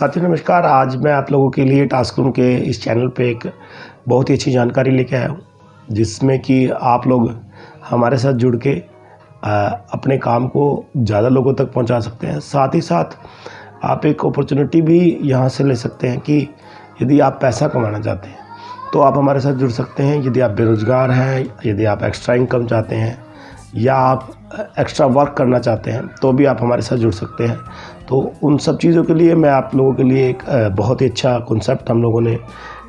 साथियों नमस्कार। आज मैं आप लोगों के लिए टास्करूम के इस चैनल पे एक बहुत ही अच्छी जानकारी लेके आया हूँ, जिसमें कि आप लोग हमारे साथ जुड़ के अपने काम को ज़्यादा लोगों तक पहुँचा सकते हैं। साथ ही साथ आप एक अपॉर्चुनिटी भी यहाँ से ले सकते हैं कि यदि आप पैसा कमाना चाहते हैं तो आप हमारे साथ जुड़ सकते हैं। यदि आप बेरोज़गार हैं, यदि आप एक्स्ट्रा इनकम चाहते हैं या आप एक्स्ट्रा वर्क करना चाहते हैं तो भी आप हमारे साथ जुड़ सकते हैं। तो उन सब चीज़ों के लिए मैं आप लोगों के लिए एक बहुत ही अच्छा कॉन्सेप्ट हम लोगों ने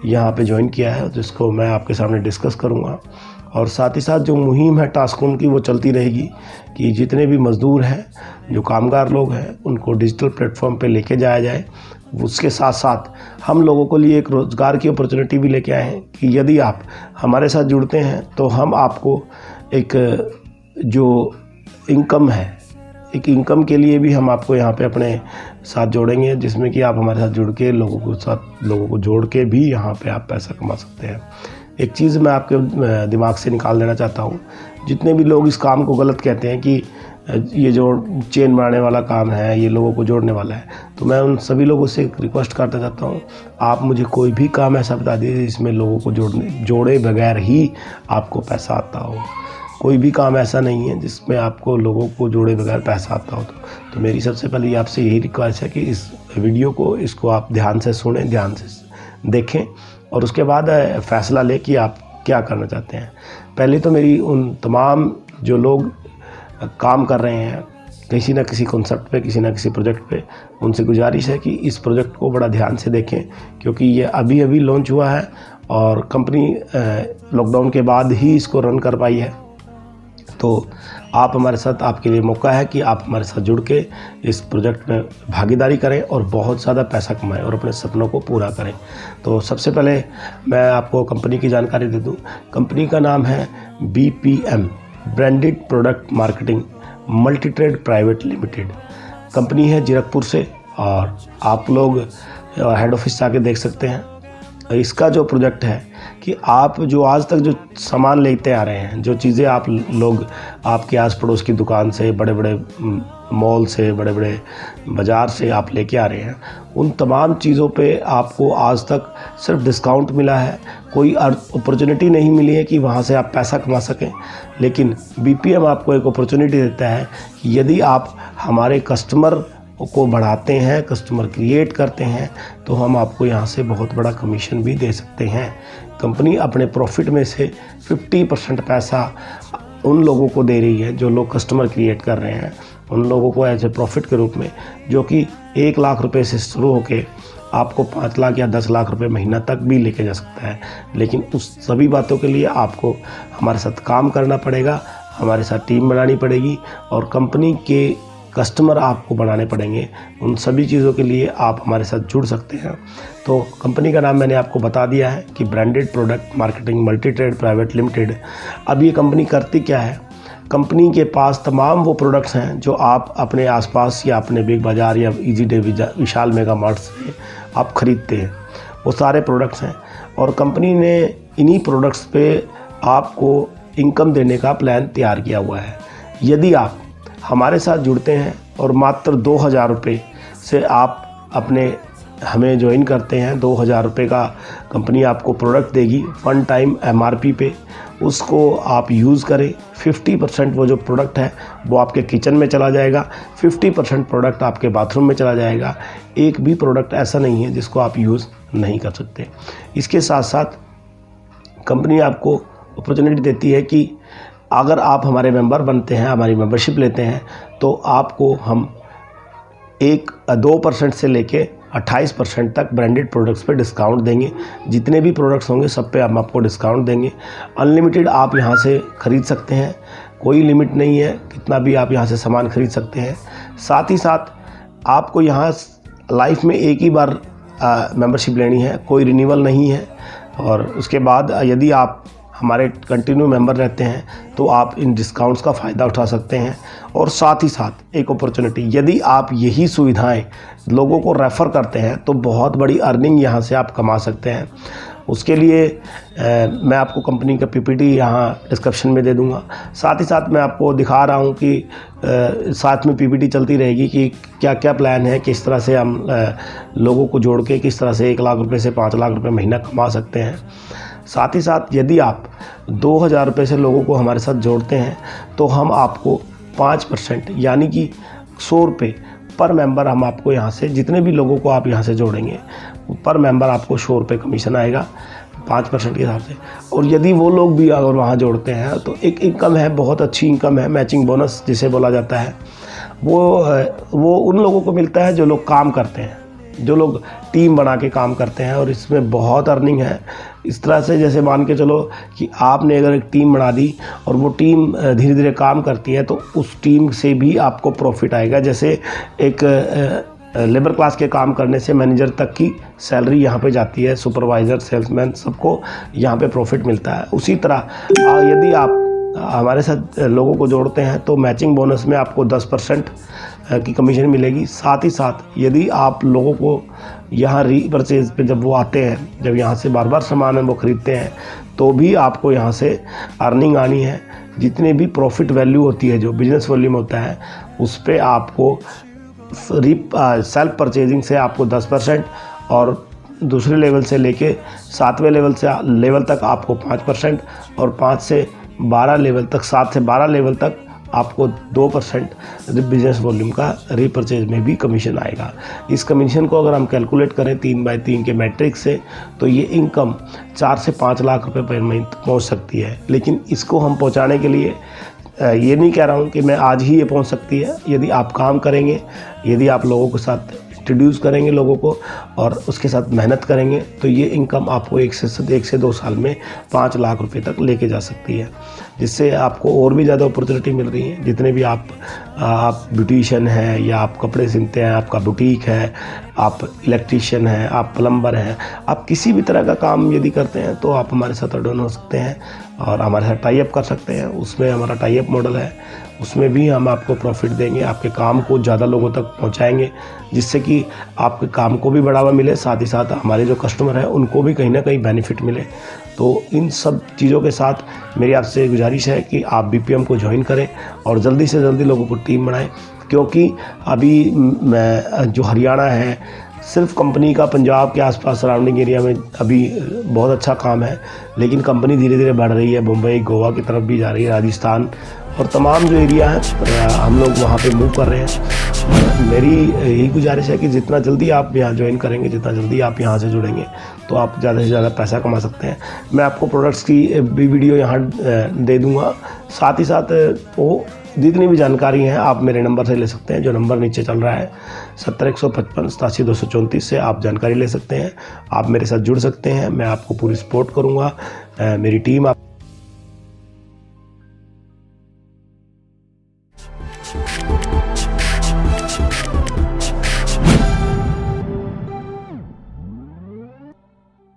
यहाँ पे ज्वाइन किया है, जिसको मैं आपके सामने डिस्कस करूँगा। और साथ ही साथ जो मुहिम है टास्करूम की वो चलती रहेगी कि जितने भी मज़दूर हैं, जो कामगार लोग हैं, उनको डिजिटल प्लेटफॉर्म पे लेके जाया जाए। उसके साथ साथ हम लोगों के लिए एक रोज़गार की अपॉर्चुनिटी भी लेके आए हैं कि यदि आप हमारे साथ जुड़ते हैं तो हम आपको एक जो इनकम है, एक इनकम के लिए भी हम आपको यहाँ पे अपने साथ जोड़ेंगे, जिसमें कि आप हमारे साथ जुड़ के लोगों को जोड़ के भी यहाँ पे आप पैसा कमा सकते हैं। एक चीज़ मैं आपके दिमाग से निकाल देना चाहता हूँ। जितने भी लोग इस काम को गलत कहते हैं कि ये जो चेन बनाने वाला काम है ये लोगों को जोड़ने वाला है, तो मैं उन सभी लोगों से एक रिक्वेस्ट करना चाहता हूँ, आप मुझे कोई भी काम ऐसा बता दीजिए जिसमें लोगों को जोड़े बगैर ही आपको पैसा आता हो। कोई भी काम ऐसा नहीं है जिसमें आपको लोगों को जोड़े बगैर पैसा आता हो। तो मेरी सबसे पहले आपसे यही रिक्वेस्ट है कि इस वीडियो को इसको आप ध्यान से सुनें, ध्यान से देखें और उसके बाद फ़ैसला लें कि आप क्या करना चाहते हैं। पहले तो मेरी उन तमाम जो लोग काम कर रहे हैं किसी न किसी कॉन्सेप्ट पे, किसी न किसी प्रोजेक्ट पे, उनसे गुजारिश है कि इस प्रोजेक्ट को बड़ा ध्यान से देखें, क्योंकि ये अभी अभी लॉन्च हुआ है और कंपनी लॉकडाउन के बाद ही इसको रन कर पाई है। तो आप हमारे साथ, आपके लिए मौका है कि आप हमारे साथ जुड़ के इस प्रोजेक्ट में भागीदारी करें और बहुत ज़्यादा पैसा कमाएं और अपने सपनों को पूरा करें। तो सबसे पहले मैं आपको कंपनी की जानकारी दे दूं। कंपनी का नाम है BPM, branded product marketing multi trade private limited. Company है जीरकपुर से और आप लोग हेड ऑफिस आके देख सकते हैं। इसका जो प्रोजेक्ट है कि आप जो आज तक जो सामान लेते आ रहे हैं, जो चीज़ें आप लोग आपके आस पड़ोस की दुकान से, बड़े बड़े मॉल से, बड़े बड़े बाज़ार से आप लेके आ रहे हैं, उन तमाम चीज़ों पे आपको आज तक सिर्फ डिस्काउंट मिला है। कोई अपॉर्चुनिटी नहीं मिली है कि वहाँ से आप पैसा कमा सकें। लेकिन BPM आपको एक अपॉर्चुनिटी देता है कि यदि आप हमारे कस्टमर को बढ़ाते हैं, कस्टमर क्रिएट करते हैं, तो हम आपको यहाँ से बहुत बड़ा कमीशन भी दे सकते हैं। कंपनी अपने प्रॉफिट में से 50% पैसा उन लोगों को दे रही है जो लोग कस्टमर क्रिएट कर रहे हैं, उन लोगों को एज ए प्रॉफिट के रूप में, जो कि 1 लाख रुपए से शुरू होकर आपको 5 लाख या 10 लाख रुपए महीना तक भी लेके जा सकता है। लेकिन उस सभी बातों के लिए आपको हमारे साथ काम करना पड़ेगा, हमारे साथ टीम बनानी पड़ेगी और कंपनी के कस्टमर आपको बनाने पड़ेंगे। उन सभी चीज़ों के लिए आप हमारे साथ जुड़ सकते हैं। तो कंपनी का नाम मैंने आपको बता दिया है कि branded product marketing multi trade private limited. अब ये कंपनी करती क्या है? कंपनी के पास तमाम वो प्रोडक्ट्स हैं जो आप अपने आसपास या अपने बिग बाज़ार या ईजी डे विशाल मेगा मार्ट से आप ख़रीदते हैं, वो सारे प्रोडक्ट्स हैं। और कंपनी ने इन्हीं प्रोडक्ट्स पे आपको इनकम देने का प्लान तैयार किया हुआ है। यदि आप हमारे साथ जुड़ते हैं और मात्र 2000 रुपये से आप हमें ज्वाइन करते हैं, 2000 रुपये का कंपनी आपको प्रोडक्ट देगी वन टाइम MRP पे। उसको आप यूज़ करें। 50% वो जो प्रोडक्ट है वो आपके किचन में चला जाएगा, 50% प्रोडक्ट आपके बाथरूम में चला जाएगा। एक भी प्रोडक्ट ऐसा नहीं है जिसको आप यूज़ नहीं कर सकते। इसके साथ साथ कंपनी आपको अपॉर्चुनिटी देती है कि अगर आप हमारे मेंबर बनते हैं, हमारी मेंबरशिप लेते हैं, तो आपको हम 2% से लेके 28% तक ब्रांडेड प्रोडक्ट्स पे डिस्काउंट देंगे। जितने भी प्रोडक्ट्स होंगे सब पे हम आपको डिस्काउंट देंगे। अनलिमिटेड आप यहाँ से ख़रीद सकते हैं, कोई लिमिट नहीं है, कितना भी आप यहाँ से सामान ख़रीद सकते हैं। साथ ही साथ आपको यहाँ लाइफ में एक ही बार मेंबरशिप लेनी है, कोई रिन्यूअल नहीं है। और उसके बाद यदि आप हमारे कंटिन्यू मेंबर रहते हैं तो आप इन डिस्काउंट्स का फ़ायदा उठा सकते हैं। और साथ ही साथ एक अपॉर्चुनिटी, यदि आप यही सुविधाएं लोगों को रेफ़र करते हैं तो बहुत बड़ी अर्निंग यहाँ से आप कमा सकते हैं। उसके लिए मैं आपको कंपनी का पीपीटी यहाँ डिस्क्रिप्शन में दे दूँगा। साथ ही साथ मैं आपको दिखा रहा हूँ कि साथ में पीपीटी चलती रहेगी कि क्या क्या प्लान है, किस तरह से हम लोगों को जोड़ के किस तरह से 1 लाख रुपये से 5 लाख रुपये महीना कमा सकते हैं। साथ ही साथ यदि आप 2000 रुपये से लोगों को हमारे साथ जोड़ते हैं तो हम आपको 5% यानी कि 100 रुपये पर मेंबर हम आपको यहाँ से, जितने भी लोगों को आप यहाँ से जोड़ेंगे पर मेंबर आपको 100 रुपये कमीशन आएगा 5% के हिसाब से। और यदि वो लोग भी अगर वहाँ जोड़ते हैं तो एक इनकम है, बहुत अच्छी इनकम है, मैचिंग बोनस जिसे बोला जाता है, वो उन लोगों को मिलता है जो लोग काम करते हैं, जो लोग टीम बना के काम करते हैं। और इसमें बहुत अर्निंग है। इस तरह से जैसे मान के चलो कि आपने अगर एक टीम बना दी और वो टीम धीरे धीरे काम करती है तो उस टीम से भी आपको प्रॉफिट आएगा। जैसे एक लेबर क्लास के काम करने से मैनेजर तक की सैलरी यहाँ पे जाती है, सुपरवाइज़र, सेल्समैन, सबको यहाँ पे प्रॉफिट मिलता है। उसी तरह यदि आप हमारे साथ लोगों को जोड़ते हैं तो मैचिंग बोनस में आपको 10% की कमीशन मिलेगी। साथ ही साथ यदि आप लोगों को यहाँ रीपरचेज पे जब वो आते हैं, जब यहाँ से बार बार सामान वो ख़रीदते हैं, तो भी आपको यहाँ से अर्निंग आनी है। जितने भी प्रॉफिट वैल्यू होती है, जो बिजनेस वॉल्यूम होता है, उस पर आपको सेल्फ परचेजिंग से आपको 10% और दूसरे लेवल से लेके 7वें लेवल तक आपको 5% और 5 से 12 लेवल तक, 7 से 12 लेवल तक आपको 2% बिजनेस वॉल्यूम का रीपरचेज में भी कमीशन आएगा। इस कमीशन को अगर हम कैलकुलेट करें 3/3 के मैट्रिक्स से तो ये इनकम 4 से 5 लाख रुपए पर महीने पहुँच सकती है। लेकिन इसको हम पहुँचाने के लिए ये नहीं कह रहा हूँ कि मैं आज ही ये पहुँच सकती है। यदि आप काम करेंगे, यदि आप लोगों के साथ इंट्रोड्यूस करेंगे लोगों को और उसके साथ मेहनत करेंगे तो ये इनकम आपको 1 से 2 साल में 5 लाख रुपए तक लेके जा सकती है, जिससे आपको और भी ज़्यादा अपॉर्चुनिटी मिल रही है। जितने भी आप ब्यूटिशियन हैं या आप कपड़े सिलते हैं, आपका बुटीक है, आप इलेक्ट्रीशियन हैं, आप प्लम्बर हैं, आप किसी भी तरह का काम यदि करते हैं तो आप हमारे साथ एड ऑन हो सकते हैं और हमारे साथ टाई अप कर सकते हैं। उसमें हमारा टाई अप मॉडल है, उसमें भी हम आपको प्रॉफिट देंगे, आपके काम को ज़्यादा लोगों तक पहुंचाएंगे, जिससे कि आपके काम को भी बढ़ावा मिले, साथ ही साथ हमारे जो कस्टमर हैं उनको भी कहीं ना कहीं बेनिफिट मिले। तो इन सब चीज़ों के साथ मेरी आपसे गुजारिश है कि आप बीपीएम को ज्वाइन करें और जल्दी से जल्दी लोगों को टीम बनाएं, क्योंकि अभी जो हरियाणा है, सिर्फ कंपनी का पंजाब के आसपास सराउंडिंग एरिया में अभी बहुत अच्छा काम है, लेकिन कंपनी धीरे धीरे बढ़ रही है, मुंबई, गोवा की तरफ भी जा रही है, राजस्थान और तमाम जो एरिया है हम लोग वहाँ पे मूव कर रहे हैं। मेरी यही गुजारिश है कि जितना जल्दी आप यहाँ ज्वाइन करेंगे, जितना जल्दी आप यहाँ से जुड़ेंगे तो आप ज़्यादा से ज़्यादा पैसा कमा सकते हैं। मैं आपको प्रोडक्ट्स की भी वीडियो यहाँ दे दूँगा। साथ ही साथ वो जितनी भी जानकारी है आप मेरे नंबर से ले सकते हैं, जो नंबर नीचे चल रहा है 7155 87 से आप जानकारी ले सकते हैं। आप मेरे साथ जुड़ सकते हैं, मैं आपको पूरी सपोर्ट करूँगा। मेरी टीम आप